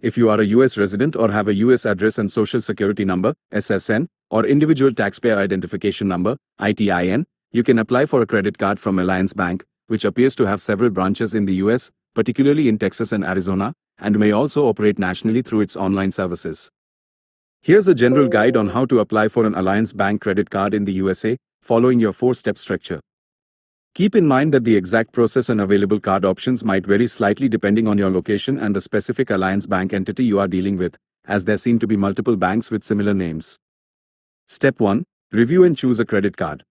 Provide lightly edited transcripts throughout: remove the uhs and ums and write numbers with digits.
if you are a US resident or have a US address and Social Security number, SSN, or Individual Taxpayer Identification Number, ITIN, you can apply for a credit card from Alliance Bank, which appears to have several branches in the US, particularly in Texas and Arizona, and may also operate nationally through its online services. Here's a general guide on how to apply for an Alliance Bank credit card in the USA, following your 4-step structure. Keep in mind that the exact process and available card options might vary slightly depending on your location and the specific Alliance Bank entity you are dealing with, as there seem to be multiple banks with similar names. Step 1. Review and choose a credit card.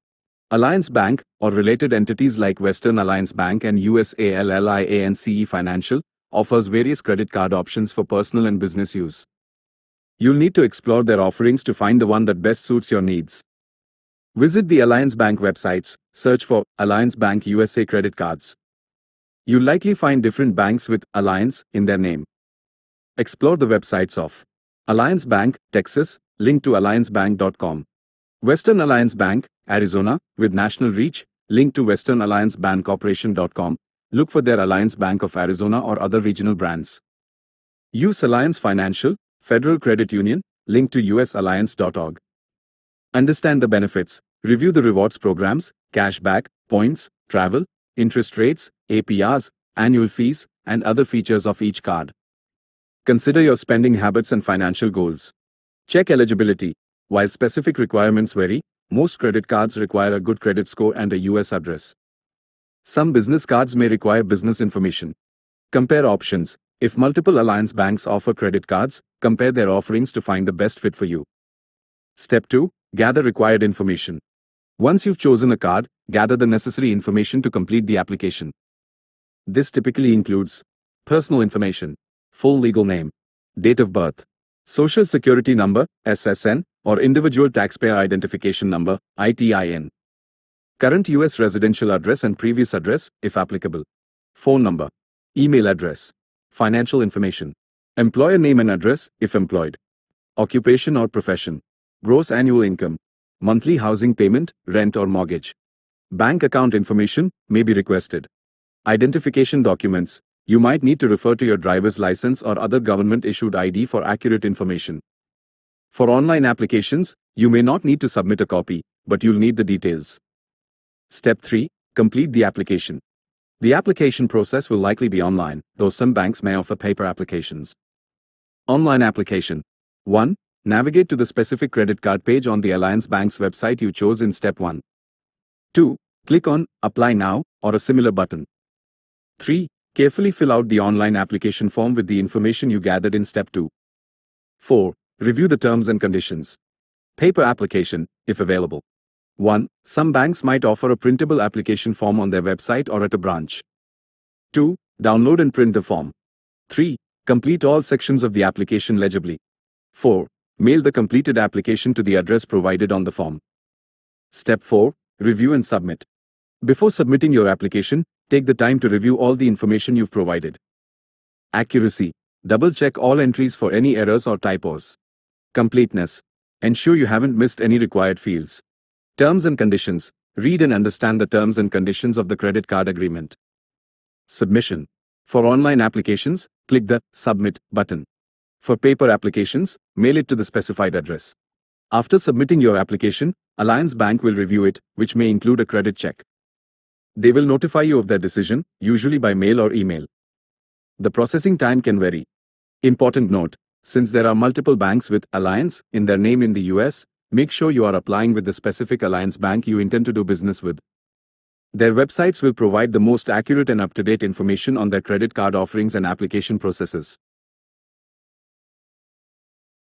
Alliance Bank, or related entities like Western Alliance Bank and USALLIANCE Financial, offers various credit card options for personal and business use. You'll need to explore their offerings to find the one that best suits your needs. Visit the Alliance Bank websites, search for Alliance Bank USA credit cards. You'll likely find different banks with Alliance in their name. Explore the websites of Alliance Bank, Texas, link to alliancebank.com. Western Alliance Bank, Arizona, with national reach, link to westernalliancebankcorporation.com. Look for their Alliance Bank of Arizona or other regional brands. US Alliance Financial, Federal Credit Union, link to usalliance.org. Understand the benefits, review the rewards programs, cashback, points, travel, interest rates, APRs, annual fees, and other features of each card. Consider your spending habits and financial goals. Check eligibility. While specific requirements vary, most credit cards require a good credit score and a US address. Some business cards may require business information. Compare options. If multiple Alliance banks offer credit cards, compare their offerings to find the best fit for you. Step 2. Gather required information. Once you've chosen a card, gather the necessary information to complete the application. This typically includes personal information, full legal name, date of birth, Social Security number, SSN, or Individual Taxpayer Identification Number, ITIN. Current US residential address and previous address, if applicable. Phone number, email address, financial information, employer name and address, if employed, occupation or profession, gross annual income, monthly housing payment, rent or mortgage. Bank account information may be requested. Identification documents. You might need to refer to your driver's license or other government-issued ID for accurate information. For online applications, you may not need to submit a copy, but you'll need the details. Step 3. Complete the application. The application process will likely be online, though some banks may offer paper applications. Online application. 1. Navigate to the specific credit card page on the Alliance Bank's website you chose in Step 1. 2. Click on Apply Now or a similar button. 3. Carefully fill out the online application form with the information you gathered in Step 2. 4. Review the terms and conditions. Paper application, if available. 1. Some banks might offer a printable application form on their website or at a branch. 2. Download and print the form. 3. Complete all sections of the application legibly. 4. Mail the completed application to the address provided on the form. Step 4. Review and submit. Before submitting your application, take the time to review all the information you've provided. Accuracy. Double-check all entries for any errors or typos. Completeness. Ensure you haven't missed any required fields. Terms and conditions. Read and understand the terms and conditions of the credit card agreement. Submission. For online applications, click the Submit button. For paper applications, mail it to the specified address. After submitting your application, Alliance Bank will review it, which may include a credit check. They will notify you of their decision, usually by mail or email. The processing time can vary. Important note, since there are multiple banks with Alliance in their name in the US, make sure you are applying with the specific Alliance Bank you intend to do business with. Their websites will provide the most accurate and up-to-date information on their credit card offerings and application processes.